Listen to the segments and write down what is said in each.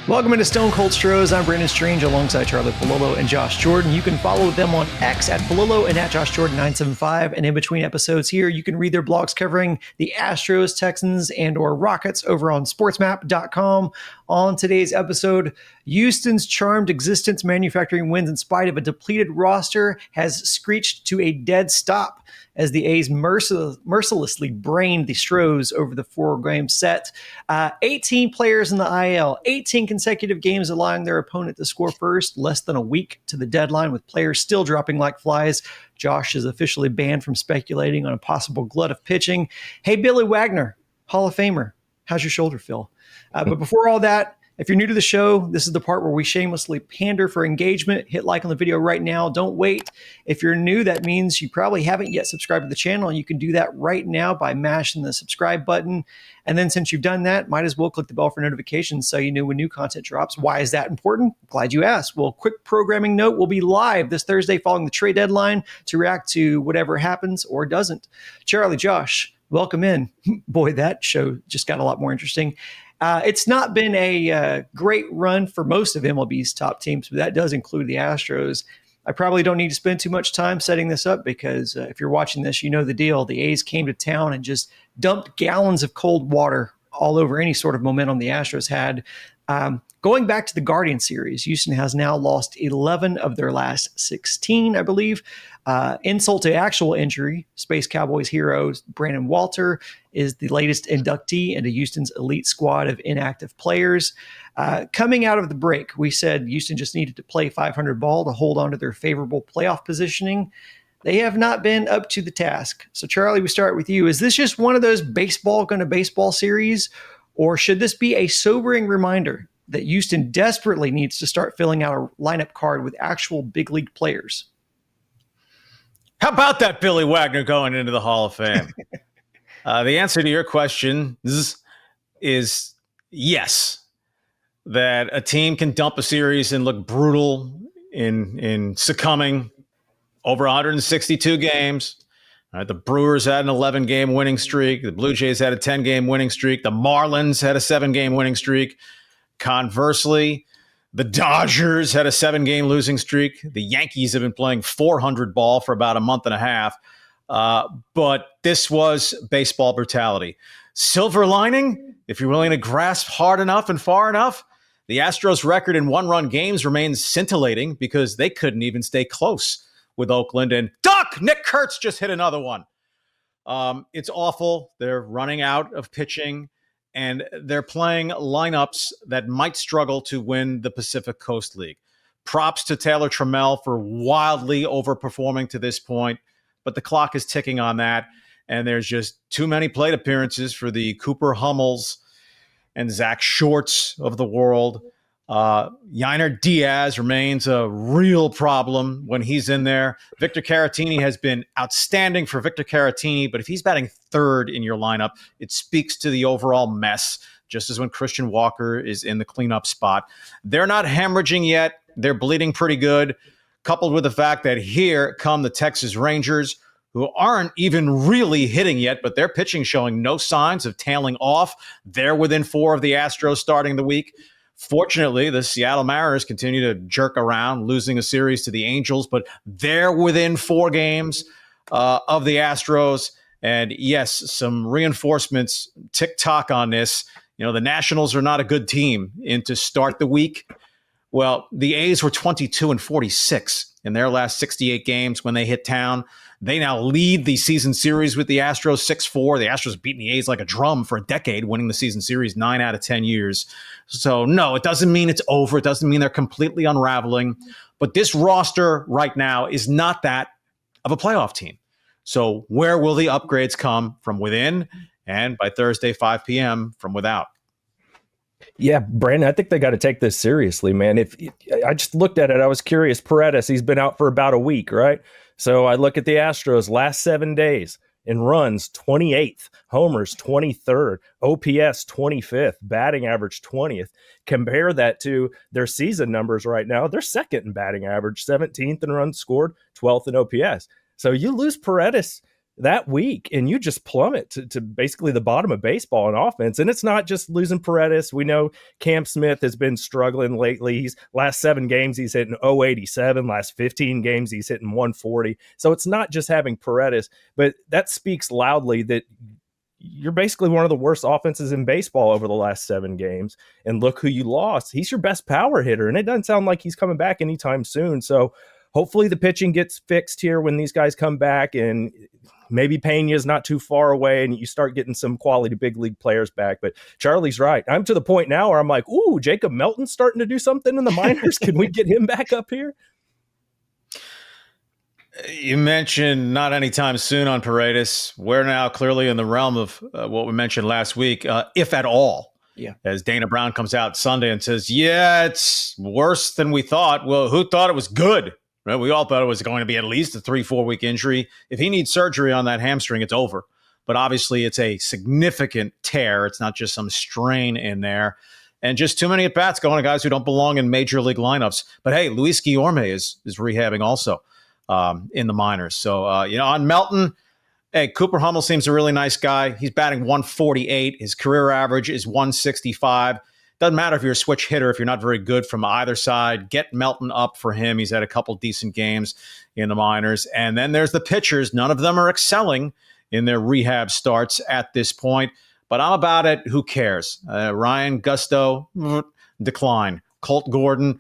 Welcome into Stone Cold Stros. I'm Brandon Strange alongside Charlie Palillo and Josh Jordan. You can follow them on X at Palillo and at Josh Jordan 975. And in between episodes here, you can read their blogs covering the Astros, Texans, and or Rockets over on sportsmap.com. On today's episode, Houston's charmed existence manufacturing wins in spite of a depleted roster has screeched to a dead stop as the A's mercilessly brained the Stros over the 4-game set. 18 players in the IL, 18 consecutive games allowing their opponent to score first, less than a week to the deadline, with players still dropping like flies. Josh is officially banned from speculating on a possible glut of pitching. Hey, Billy Wagner, Hall of Famer, how's your shoulder feel? But before all that, if you're new to the show, this is the part where we shamelessly pander for engagement. Hit like on the video right now. Don't wait. If you're new, that means you probably haven't yet subscribed to the channel, and you can do that right now by mashing the subscribe button. And then since you've done that, might as well click the bell for notifications so you know when new content drops. Why is that important? Glad you asked. Well, quick programming note, we'll be live this Thursday following the trade deadline to react to whatever happens or doesn't. Charlie, Josh, welcome in. Boy, that show just got a lot more interesting. It's not been a great run for most of MLB's top teams, but that does include the Astros. I probably don't need to spend too much time setting this up because if you're watching this, you know the deal. The A's came to town and just dumped gallons of cold water all over any sort of momentum the Astros had. Going back to the Guardian series, Houston has now lost 11 of their last 16, I believe. Insult to actual injury, Space Cowboys hero Brandon Walter is the latest inductee into Houston's elite squad of inactive players. Coming out of the break, we said Houston just needed to play 500 ball to hold on to their favorable playoff positioning. They have not been up to the task. So, Charlie, we start with you. Is this just one of those baseball going to baseball series, or should this be a sobering reminder that Houston desperately needs to start filling out a lineup card with actual big league players? How about that Billy Wagner going into the Hall of Fame? The answer to your question is yes, that a team can dump a series and look brutal in succumbing over 162 games. The Brewers had an 11-game winning streak. The Blue Jays had a 10-game winning streak. The Marlins had a 7-game winning streak. Conversely, the Dodgers had a 7-game losing streak. The Yankees have been playing 400 ball for about a month and a half. But this was baseball brutality. Silver lining, if you're willing to grasp hard enough and far enough, the Astros' record in one-run games remains scintillating because they couldn't even stay close with Oakland. And Nick Kurtz just hit another one. It's awful. They're running out of pitching, and they're playing lineups that might struggle to win the Pacific Coast League. Props to Taylor Trammell for wildly overperforming to this point, but the clock is ticking on that, and there's just too many plate appearances for the Cooper Hummels and Zach Shorts of the world. Yainer Diaz remains a real problem when he's in there. Victor Caratini has been outstanding for Victor Caratini, but if he's batting third in your lineup, it speaks to the overall mess, just as when Christian Walker is in the cleanup spot. They're not hemorrhaging yet. They're bleeding pretty good, coupled with the fact that here come the Texas Rangers, who aren't even really hitting yet, but their pitching showing no signs of tailing off. They're within 4 of the Astros starting the week. Fortunately, the Seattle Mariners continue to jerk around, losing a series to the Angels, but they're within 4 games of the Astros. And yes, some reinforcements, tick-tock on this. You know, the Nationals are not a good team to start the week. Well, the A's were 22-46 in their last 68 games when they hit town. They now lead the season series with the Astros 6-4. The Astros beaten the A's like a drum for a decade, winning the season series 9 out of 10 years. So, no, it doesn't mean it's over. It doesn't mean they're completely unraveling. But this roster right now is not that of a playoff team. So where will the upgrades come from within? And by Thursday, 5 p.m., from without? Yeah, Brandon, I think they got to take this seriously, man. If I just looked at it, I was curious. Paredes, he's been out for about a week, right? So I look at the Astros last 7 days in runs, 28th, homers, 23rd, OPS, 25th, batting average, 20th. Compare that to their season numbers right now. They're second in batting average, 17th in runs scored, 12th in OPS. So you lose Paredes, that week, and you just plummet to basically the bottom of baseball in offense. And it's not just losing Paredes. We know Cam Smith has been struggling lately. He's last 7 games, he's hitting 087. Last 15 games, he's hitting 140. So it's not just having Paredes, but that speaks loudly that you're basically one of the worst offenses in baseball over the last 7 games. And look who you lost. He's your best power hitter, and it doesn't sound like he's coming back anytime soon. So hopefully the pitching gets fixed here when these guys come back, and maybe Pena's not too far away and you start getting some quality big league players back. But Charlie's right. I'm to the point now where I'm like, ooh, Jacob Melton's starting to do something in the minors. Can we get him back up here? You mentioned not anytime soon on Paredes. We're now clearly in the realm of what we mentioned last week, if at all. Yeah. As Dana Brown comes out Sunday and says, yeah, it's worse than we thought. Well, who thought it was good? Right? We all thought it was going to be at least a 3-4 week injury. If he needs surgery on that hamstring, it's over. But obviously it's a significant tear. It's not just some strain in there. And just too many at-bats going to guys who don't belong in major league lineups. But hey, Luis Guillorme is rehabbing also in the minors. So, on Melton, hey, Cooper Hummel seems a really nice guy. He's batting 148. His career average is 165. Doesn't matter if you're a switch hitter, if you're not very good from either side. Get Melton up for him. He's had a couple decent games in the minors. And then there's the pitchers. None of them are excelling in their rehab starts at this point. But I'm about it. Who cares? Ryan Gusto, decline. Colt Gordon,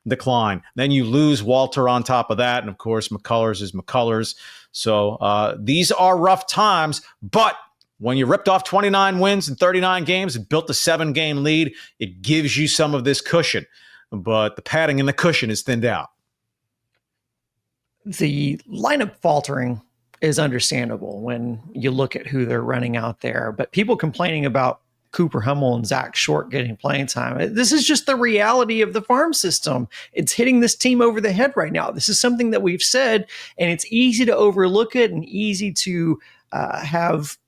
decline. Then you lose Walter on top of that. And, of course, McCullers is McCullers. So these are rough times. But when you ripped off 29 wins in 39 games and built a 7-game lead, it gives you some of this cushion. But the padding in the cushion is thinned out. The lineup faltering is understandable when you look at who they're running out there. But people complaining about Cooper Hummel and Zach Short getting playing time, this is just the reality of the farm system. It's hitting this team over the head right now. This is something that we've said, and it's easy to overlook it and easy to have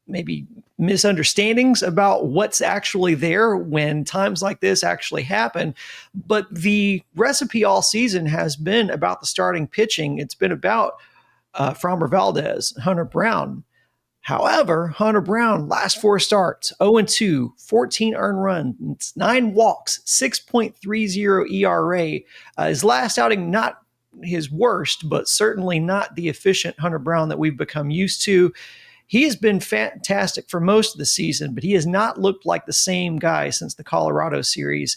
maybe misunderstandings about what's actually there when times like this actually happen. But the recipe all season has been about the starting pitching. It's been about Framber Valdez, Hunter Brown. However, Hunter Brown, last 4 starts, 0-2, 14 earned runs, 9 walks, 6.30 ERA. His last outing, not his worst, but certainly not the efficient Hunter Brown that we've become used to. He has been fantastic for most of the season, but he has not looked like the same guy since the Colorado series.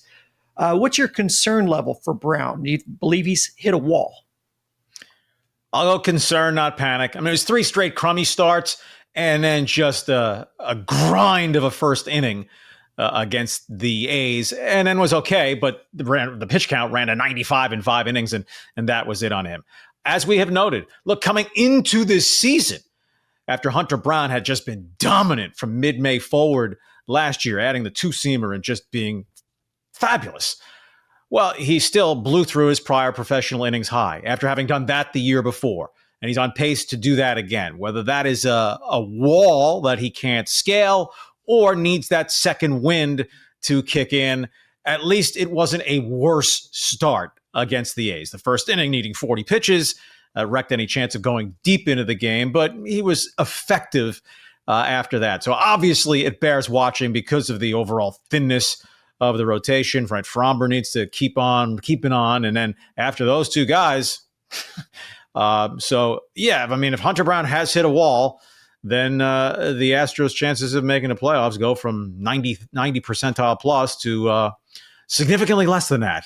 What's your concern level for Brown? Do you believe he's hit a wall? I'll go concern, not panic. I mean, it was 3 straight crummy starts and then just a grind of a first inning against the A's, and then was okay, but the pitch count ran to 95 in 5 innings, and that was it on him. As we have noted, look, coming into this season, after Hunter Brown had just been dominant from mid-May forward last year, adding the 2-seamer and just being fabulous. Well, he still blew through his prior professional innings high after having done that the year before. And he's on pace to do that again, whether that is a wall that he can't scale or needs that second wind to kick in. At least it wasn't a worse start against the A's. The first inning needing 40 pitches, wrecked any chance of going deep into the game, but he was effective after that. So obviously it bears watching because of the overall thinness of the rotation. Right, Framber needs to keep on keeping on, and then after those 2 guys, so yeah, I mean, if Hunter Brown has hit a wall, then the Astros' chances of making the playoffs go from 90 percentile plus to significantly less than that.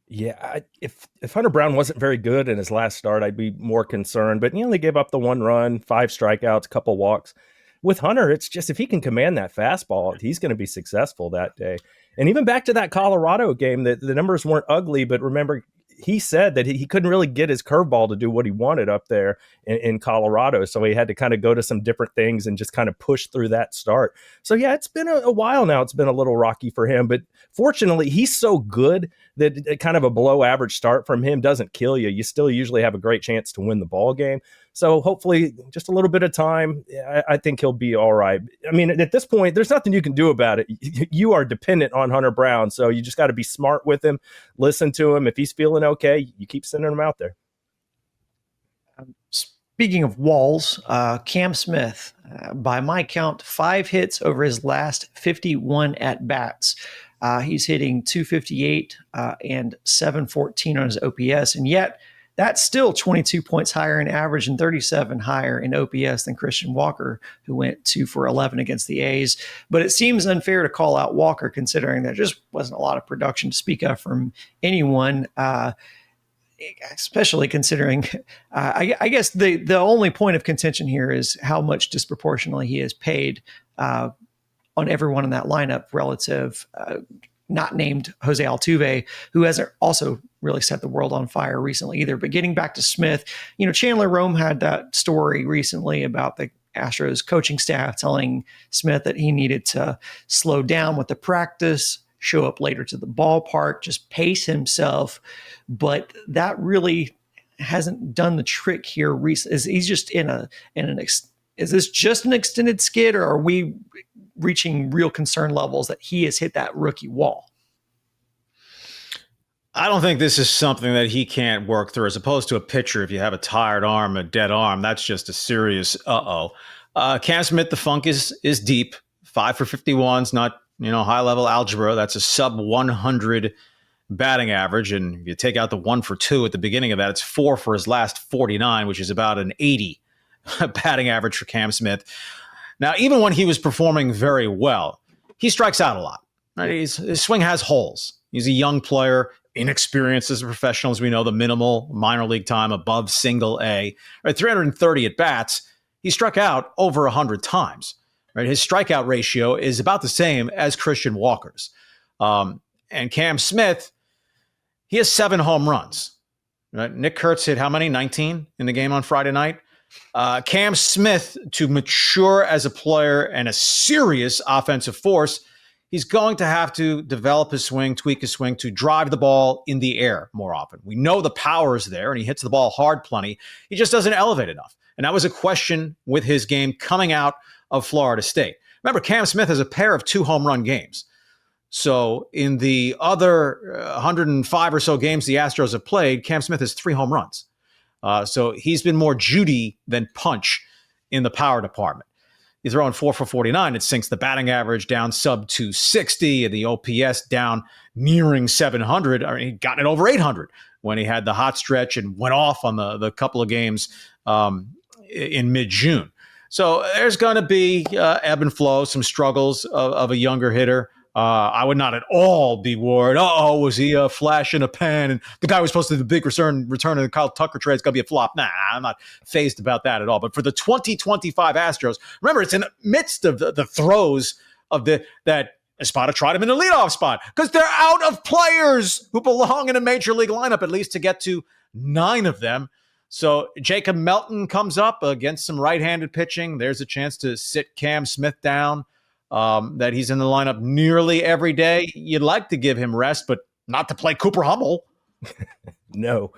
Yeah, if Hunter Brown wasn't very good in his last start, I'd be more concerned. But he only gave up the 1 run, 5 strikeouts, couple walks. With Hunter, it's just if he can command that fastball, he's going to be successful that day. And even back to that Colorado game, the numbers weren't ugly, but remember, he said that he couldn't really get his curveball to do what he wanted up there in Colorado. So he had to kind of go to some different things and just kind of push through that start. So yeah, it's been a while now. It's been a little rocky for him, but fortunately he's so good that kind of a below average start from him doesn't kill you. You still usually have a great chance to win the ball game. So hopefully just a little bit of time, I think he'll be all right. I mean, at this point, there's nothing you can do about it. You are dependent on Hunter Brown. So you just got to be smart with him, listen to him. If he's feeling okay, you keep sending him out there. Speaking of walls, Cam Smith, by my count, 5 hits over his last 51 at bats. He's hitting 258 and 714 on his OPS, and yet that's still 22 points higher in average and 37 higher in OPS than Christian Walker, who went 2 for 11 against the A's. But it seems unfair to call out Walker, considering there just wasn't a lot of production to speak of from anyone. Especially considering, I guess the only point of contention here is how much disproportionately he is paid on everyone in that lineup relative, not named Jose Altuve, who hasn't also really set the world on fire recently either. But getting back to Smith, Chandler Rome had that story recently about the Astros coaching staff telling Smith that he needed to slow down with the practice, show up later to the ballpark, just pace himself. But that really hasn't done the trick here recently. Is he's just is this just an extended skid, or are we reaching real concern levels that he has hit that rookie wall? I don't think this is something that he can't work through, as opposed to a pitcher. If you have a tired arm, a dead arm, that's just a serious Cam Smith, the funk is deep. 5 for 51's not high level algebra. That's a sub 100 batting average, and if you take out the 1 for 2 at the beginning of that, it's 4 for his last 49, which is about an 80 batting average for Cam Smith. Now, even when he was performing very well, he strikes out a lot. Right? His swing has holes. He's a young player, inexperienced as a professional, as we know, the minimal minor league time above single A. At 330 at bats, he struck out over 100 times. Right? His strikeout ratio is about the same as Christian Walker's. And Cam Smith, he has 7 home runs. Right? Nick Kurtz hit how many? 19 in the game on Friday night. Cam Smith, to mature as a player and a serious offensive force, he's going to have to develop his swing, tweak his swing to drive the ball in the air more often. We know the power is there, and he hits the ball hard plenty. He just doesn't elevate enough. And that was a question with his game coming out of Florida State. Remember, Cam Smith has a pair of 2 home run games. So in the other 105 or so games the Astros have played, Cam Smith has 3 home runs. So he's been more Judy than punch in the power department. He's throwing 4 for 49. It sinks the batting average down sub 260 and the OPS down nearing 700. I mean, he got it over 800 when he had the hot stretch and went off on the couple of games in mid-June. So there's going to be ebb and flow, some struggles of a younger hitter. I would not at all be worried. Was he a flash in a pan? And the guy was supposed to do the big return in the Kyle Tucker trade is going to be a flop. Nah, I'm not fazed about that at all. But for the 2025 Astros, remember, it's in the midst of the throes of that Espada tried him in the leadoff spot because they're out of players who belong in a major league lineup, at least to get to 9 of them. So Jacob Melton comes up against some right-handed pitching. There's a chance to sit Cam Smith down. That he's in the lineup nearly every day. You'd like to give him rest, but not to play Cooper Hummel. No.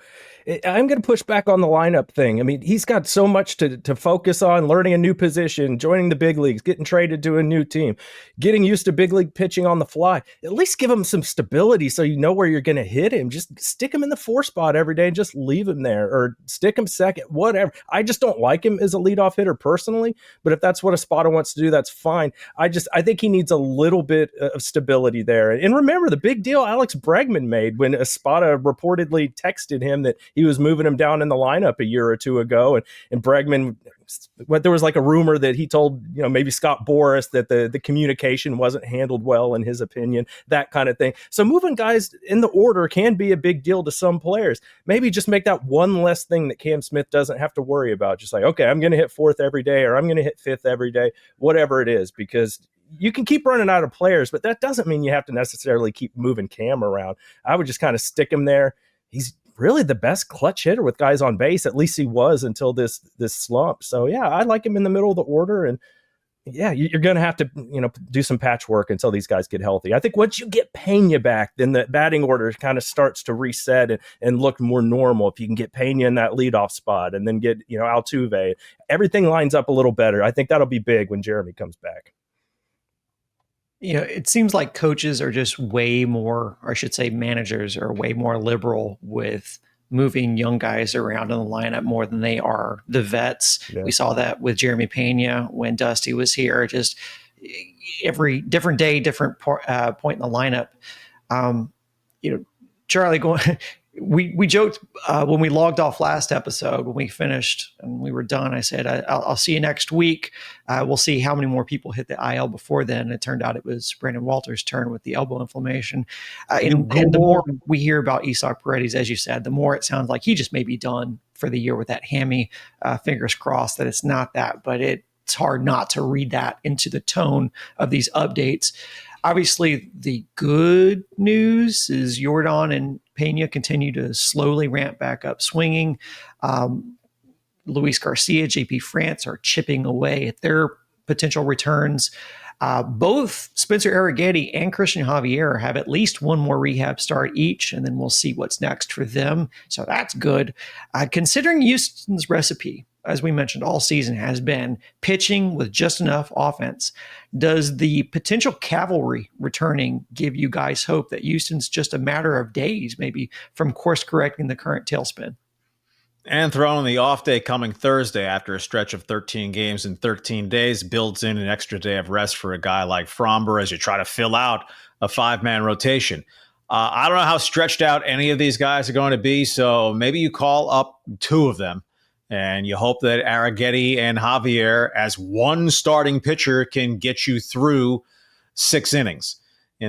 I'm going to push back on the lineup thing. I mean, he's got so much to focus on, learning a new position, joining the big leagues, getting traded to a new team, getting used to big league pitching on the fly. At least give him some stability so you know where you're going to hit him. Just stick him in the 4 spot every day and just leave him there, or stick him second, whatever. I just don't like him as a leadoff hitter personally, but if that's what Espada wants to do, that's fine. I think he needs a little bit of stability there. And remember the big deal Alex Bregman made when Espada reportedly texted him that he was moving him down in the lineup a year or 2 ago. And Bregman, there was like a rumor that he told, maybe Scott Boras that the communication wasn't handled well in his opinion, that kind of thing. So moving guys in the order can be a big deal to some players. Maybe just make that one less thing that Cam Smith doesn't have to worry about. Just like, okay, I'm going to hit 4th every day, or I'm going to hit 5th every day, whatever it is, because you can keep running out of players, but that doesn't mean you have to necessarily keep moving Cam around. I would just kind of stick him there. He's really the best clutch hitter with guys on base. At least he was until this slump. So yeah, I like him in the middle of the order. And yeah, you're going to have to, do some patchwork until these guys get healthy. I think once you get Pena back, then the batting order kind of starts to reset and look more normal. If you can get Pena in that leadoff spot and then get, Altuve, everything lines up a little better. I think that'll be big when Jeremy comes back. It seems like coaches are just way more, or I should say managers are way more liberal with moving young guys around in the lineup more than they are the vets. Yeah. We saw that with Jeremy Pena when Dusty was here. Just every different day, different point in the lineup. Charlie, we joked when we logged off last episode, when we finished and we were done, I said, I'll see you next week. We'll see how many more people hit the IL before then. It turned out it was Brandon Walters' turn with the elbow inflammation. And the more we hear about Isaac Paredes, as you said, the more it sounds like he just may be done for the year with that hammy. Fingers crossed that it's not that, but it's hard not to read that into the tone of these updates. Obviously, the good news is Jordan and Pena continue to slowly ramp back up swinging. Luis Garcia, JP France are chipping away at their potential returns. Both Spencer Arrighetti and Christian Javier have at least one more rehab start each, and then we'll see what's next for them. So that's good. Considering Houston's recipe, as we mentioned, all season has been pitching with just enough offense, does the potential cavalry returning give you guys hope that Houston's just a matter of days, maybe, from course correcting the current tailspin? And throwing the off day coming Thursday after a stretch of 13 games in 13 days builds in an extra day of rest for a guy like Fromber as you try to fill out a 5-man rotation. I don't know how stretched out any of these guys are going to be, so maybe you call up 2 of them and you hope that Arrighetti and Javier as one starting pitcher can get you through 6 innings. You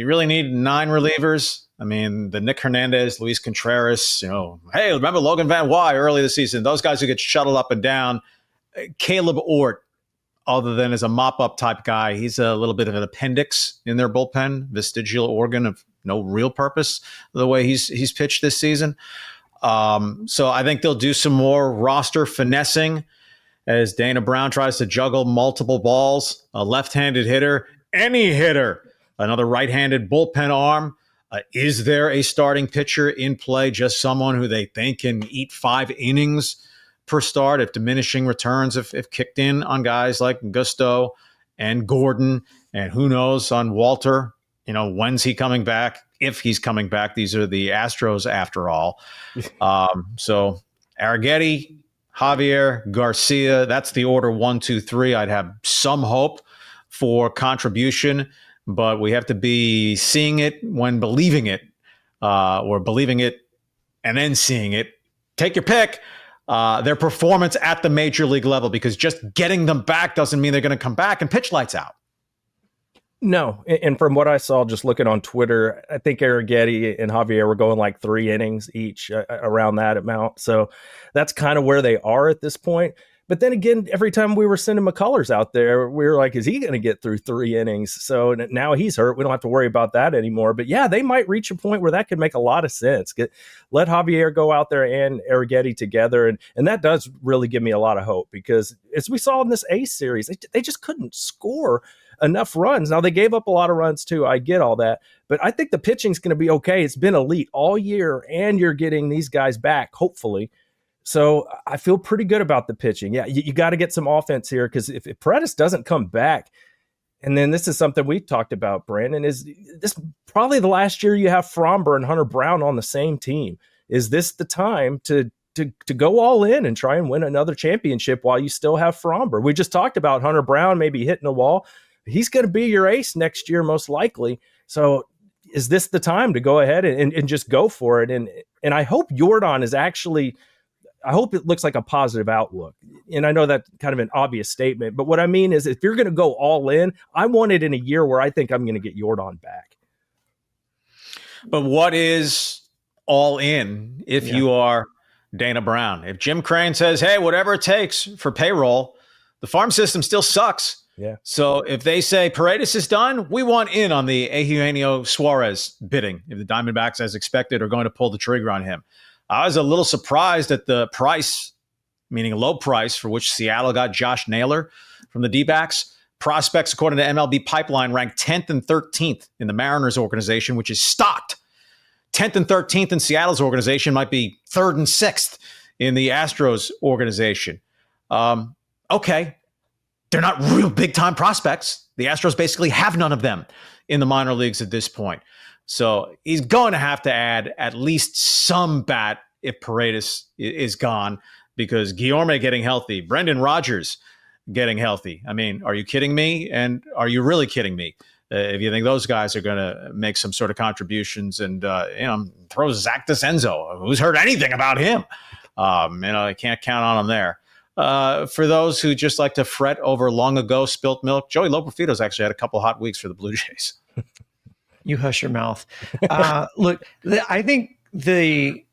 really need 9 relievers. I mean, the Nick Hernandez, Luis Contreras, hey, remember Logan Van Wy early this season? Those guys who get shuttled up and down. Caleb Ort, other than as a mop-up type guy, he's a little bit of an appendix in their bullpen, vestigial organ of no real purpose, the way he's pitched this season. So I think they'll do some more roster finessing as Dana Brown tries to juggle multiple balls, a left-handed hitter, any hitter, another right-handed bullpen arm. Is there a starting pitcher in play, just someone who they think can eat 5 innings per start if diminishing returns if kicked in on guys like Gusto and Gordon, and who knows on Walter? When's he coming back? If he's coming back, these are the Astros after all. So Arrighetti, Javier, Garcia, that's the order 1, 2, 3. I'd have some hope for contribution, but we have to be seeing it when believing it, or believing it and then seeing it. Take your pick. Their performance at the major league level, because just getting them back doesn't mean they're going to come back and pitch lights out. No, and from what I saw, just looking on Twitter, I think Arrighetti and Javier were going like 3 innings each, around that amount. So that's kind of where they are at this point. But then again, every time we were sending McCullers out there, we were like, is he going to get through 3 innings? So now he's hurt. We don't have to worry about that anymore. But yeah, they might reach a point where that could make a lot of sense. Let Javier go out there and Arrighetti together. And that does really give me a lot of hope, because as we saw in this Ace series, they just couldn't score enough runs. Now, they gave up a lot of runs too. I get all that. But I think the pitching's going to be okay. It's been elite all year, and you're getting these guys back, hopefully. So I feel pretty good about the pitching. Yeah, you got to get some offense here, because if Paredes doesn't come back, and then this is something we talked about, Brandon, is this probably the last year you have Fromber and Hunter Brown on the same team. Is this the time to go all in and try and win another championship while you still have Fromber? We just talked about Hunter Brown maybe hitting a wall. He's going to be your ace next year, most likely. So is this the time to go ahead and just go for it? And I hope Jordan is actually – I hope it looks like a positive outlook. And I know that's kind of an obvious statement, but what I mean is, if you're going to go all in, I want it in a year where I think I'm going to get Jordan back. But what is all in if you are Dana Brown? If Jim Crane says, hey, whatever it takes for payroll, the farm system still sucks. Yeah. So if they say Paredes is done, we want in on the Eugenio Suarez bidding. If the Diamondbacks, as expected, are going to pull the trigger on him. I was a little surprised at the price, meaning low price, for which Seattle got Josh Naylor from the D-backs. Prospects, according to MLB Pipeline, ranked 10th and 13th in the Mariners organization, which is stocked. 10th and 13th in Seattle's organization might be 3rd and 6th in the Astros organization. Okay, they're not real big-time prospects. The Astros basically have none of them in the minor leagues at this point. So he's going to have to add at least some bat if Paredes is gone, because Guillorme getting healthy, Brendan Rodgers getting healthy. I mean, are you kidding me? And are you really kidding me? If you think those guys are going to make some sort of contributions, and throw Zach DeCenzo, who's heard anything about him? I can't count on him there. For those who just like to fret over long ago spilt milk, Joey Loperfito's actually had a couple hot weeks for the Blue Jays. You hush your mouth. Look, I think the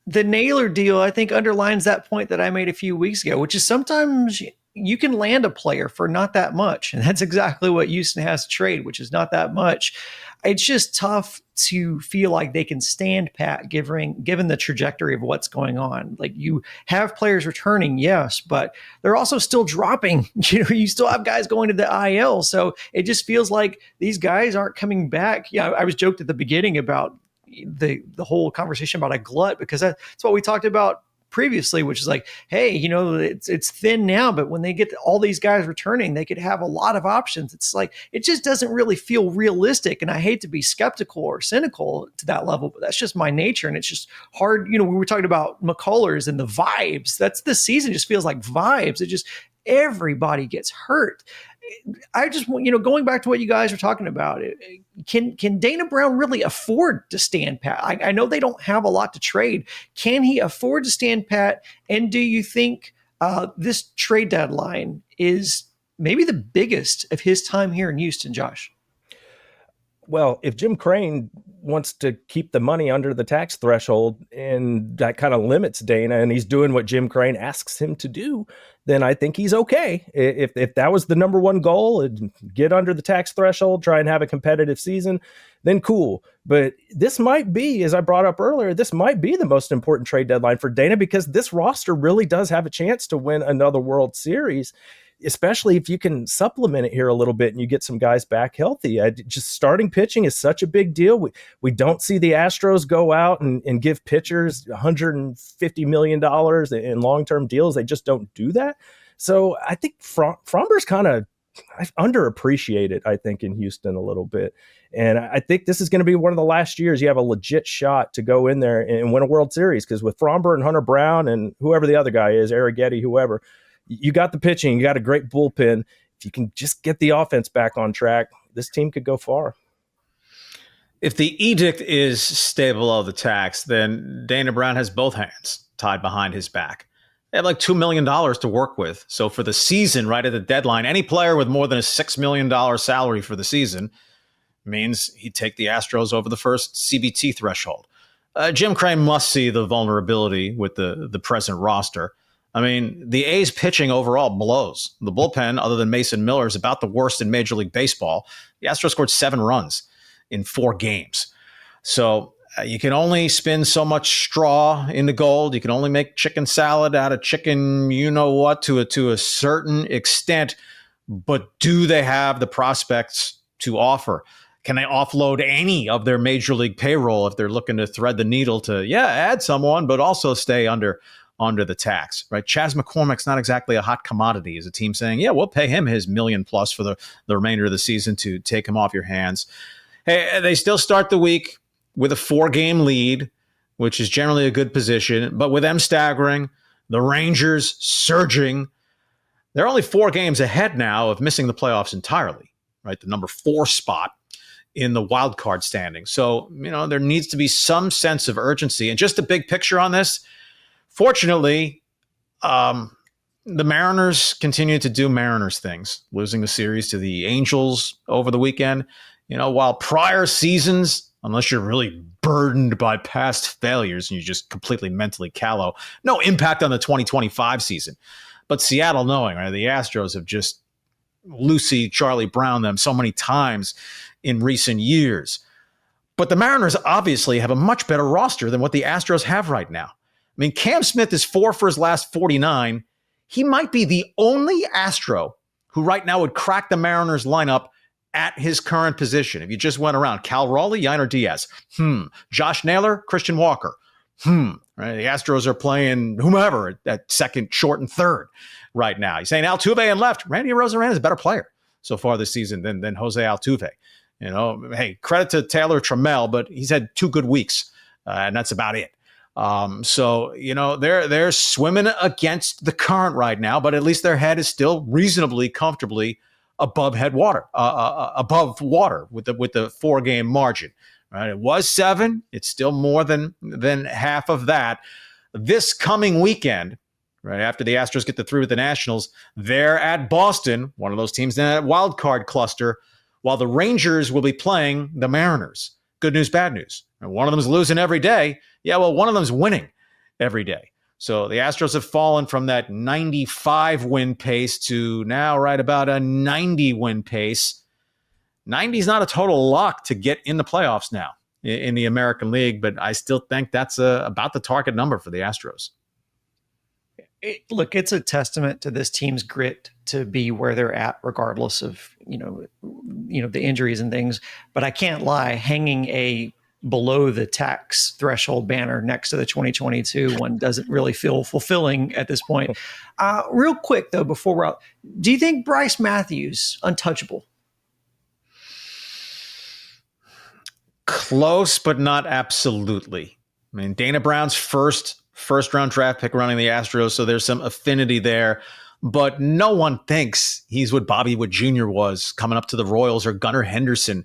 Naylor deal, I think, underlines that point that I made a few weeks ago, which is sometimes you can land a player for not that much. And that's exactly what Houston has to trade, which is not that much. It's just tough to feel like they can stand pat given the trajectory of what's going on. Like, you have players returning, yes, but they're also still dropping. You still have guys going to the IL. So it just feels like these guys aren't coming back. I was joked at the beginning about the whole conversation about a glut, because that's what we talked about previously, which is like, hey, it's thin now, but when they get all these guys returning, they could have a lot of options. It's like, it just doesn't really feel realistic. And I hate to be skeptical or cynical to that level, but that's just my nature. And it's just hard. We were talking about McCullers and the vibes. That's the season just feels like vibes. It just, everybody gets hurt. I just want, going back to what you guys are talking about, can Dana Brown really afford to stand pat? I know they don't have a lot to trade. Can he afford to stand pat? And do you think this trade deadline is maybe the biggest of his time here in Houston, Josh? Well, if Jim Crane wants to keep the money under the tax threshold, and that kind of limits Dana, and he's doing what Jim Crane asks him to do, then I think he's okay. If that was the number one goal, get under the tax threshold, try and have a competitive season, then cool. But this might be, as I brought up earlier, this might be the most important trade deadline for Dana, because this roster really does have a chance to win another World Series, especially if you can supplement it here a little bit and you get some guys back healthy. Just starting pitching is such a big deal. We don't see the Astros go out and give pitchers $150 million in long-term deals. They just don't do that. So I think Fromber's kind of underappreciated, I think, in Houston a little bit. And I think this is going to be one of the last years you have a legit shot to go in there and win a World Series, because with Fromber and Hunter Brown and whoever the other guy is, Arrighetti, whoever, you got the pitching, you got a great bullpen. If you can just get the offense back on track, this team could go far. If the edict is stay below the tax, then Dana Brown has both hands tied behind his back. They have like $2 million to work with. So for the season, right at the deadline, any player with more than a $6 million salary for the season means he'd take the Astros over the first CBT threshold. Jim Crane must see the vulnerability with the present roster. I mean, the A's pitching overall blows. The bullpen, other than Mason Miller, is about the worst in Major League Baseball. The Astros scored 7 runs in 4 games. So you can only spin so much straw into gold. You can only make chicken salad out of chicken, you-know-what, to a certain extent. But do they have the prospects to offer? Can they offload any of their Major League payroll if they're looking to thread the needle to, add someone, but also stay under the tax, right? Chas McCormick's not exactly a hot commodity. Is a team saying, we'll pay him his $1 million plus for the remainder of the season to take him off your hands. Hey, they still start the week with a 4-game lead, which is generally a good position, but with them staggering, the Rangers surging, they're only 4 games ahead now of missing the playoffs entirely, right? The number 4 spot in the wild card standing. So, there needs to be some sense of urgency. And just the big picture on this, fortunately, the Mariners continue to do Mariners things, losing the series to the Angels over the weekend. While prior seasons, unless you're really burdened by past failures and you just completely mentally callow, no impact on the 2025 season. But Seattle knowing, right, the Astros have just Charlie Brown them so many times in recent years. But the Mariners obviously have a much better roster than what the Astros have right now. I mean, Cam Smith is 4 for his last 49. He might be the only Astro who right now would crack the Mariners lineup at his current position. If you just went around, Cal Raleigh, Yainer Diaz. Josh Naylor, Christian Walker. Right? The Astros are playing whomever at second, short, and third right now. He's saying Altuve and left. Randy Arozarena is a better player so far this season than Jose Altuve. Hey, credit to Taylor Trammell, but he's had 2 good weeks, and that's about it. So they're swimming against the current right now, but at least their head is still reasonably comfortably above above water with the 4-game margin. Right, it was 7. It's still more than half of that. This coming weekend, right after the Astros get through with the Nationals, they're at Boston, one of those teams in that wild card cluster, while the Rangers will be playing the Mariners. Good news, bad news. And one of them is losing every day. Yeah, well, one of them's winning every day. So the Astros have fallen from that 95 win pace to now right about a 90 win pace. 90 is not a total lock to get in the playoffs now in the American League, but I still think that's about the target number for the Astros. Look, it's a testament to this team's grit to be where they're at, regardless of the injuries and things. But I can't lie, hanging a below the tax threshold banner next to the 2022 one doesn't really feel fulfilling at this point. Real quick though, before we're out, do you think Bryce Matthews untouchable? Close, but not absolutely. I mean, Dana Brown's first round draft pick running the Astros, so there's some affinity there. But no one thinks he's what Bobby Wood Jr. was coming up to the Royals, or Gunnar Henderson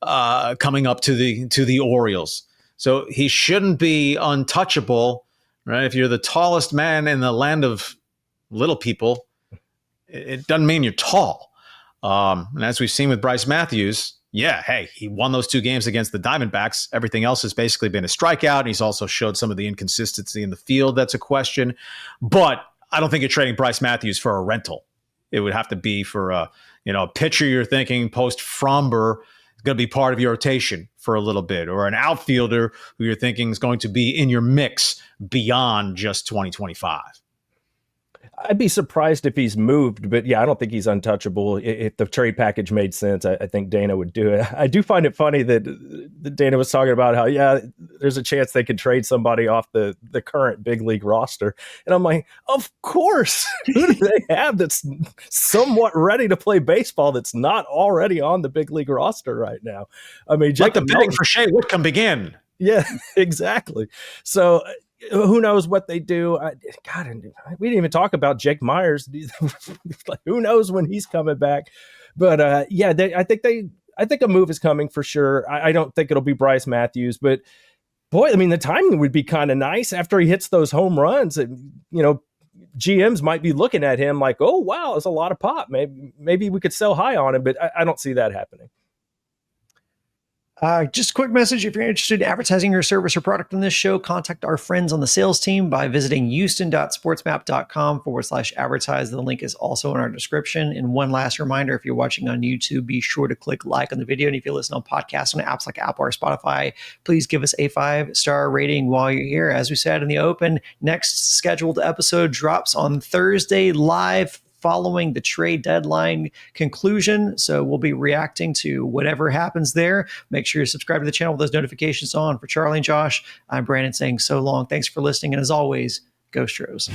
coming up to the Orioles. So he shouldn't be untouchable, right? If you're the tallest man in the land of little people, it doesn't mean you're tall. And as we've seen with Bryce Matthews, yeah, hey, he won those 2 games against the Diamondbacks. Everything else has basically been a strikeout. And he's also showed some of the inconsistency in the field. That's a question. But I don't think you're trading Bryce Matthews for a rental. It would have to be for a pitcher you're thinking post Fromber is going to be part of your rotation for a little bit, or an outfielder who you're thinking is going to be in your mix beyond just 2025. I'd be surprised if he's moved, but yeah, I don't think he's untouchable. If the trade package made sense, I think Dana would do it. I do find it funny that Dana was talking about how, yeah, there's a chance they could trade somebody off the current big league roster. And I'm like, of course. Who do they have that's somewhat ready to play baseball that's not already on the big league roster right now? I mean, like the bidding for Shea Whitcomb begin. Yeah, exactly. So who knows what they do? We didn't even talk about Jake Myers. Who knows when he's coming back? But I think a move is coming for sure. I don't think it'll be Bryce Matthews, but boy, I mean, the timing would be kind of nice after he hits those home runs. And, GMs might be looking at him like, oh wow, there's a lot of pop. Maybe we could sell high on him, but I don't see that happening. Just a quick message. If you're interested in advertising your service or product on this show, contact our friends on the sales team by visiting houston.sportsmap.com/advertise. The link is also in our description. And one last reminder, if you're watching on YouTube, be sure to click like on the video. And if you listen on podcasts on apps like Apple or Spotify, please give us a 5-star rating while you're here. As we said in the open, next scheduled episode drops on Thursday live following the trade deadline conclusion. So we'll be reacting to whatever happens there. Make sure you subscribe to the channel with those notifications on. For Charlie and Josh, I'm Brandon saying so long. Thanks for listening. And as always, go Stros.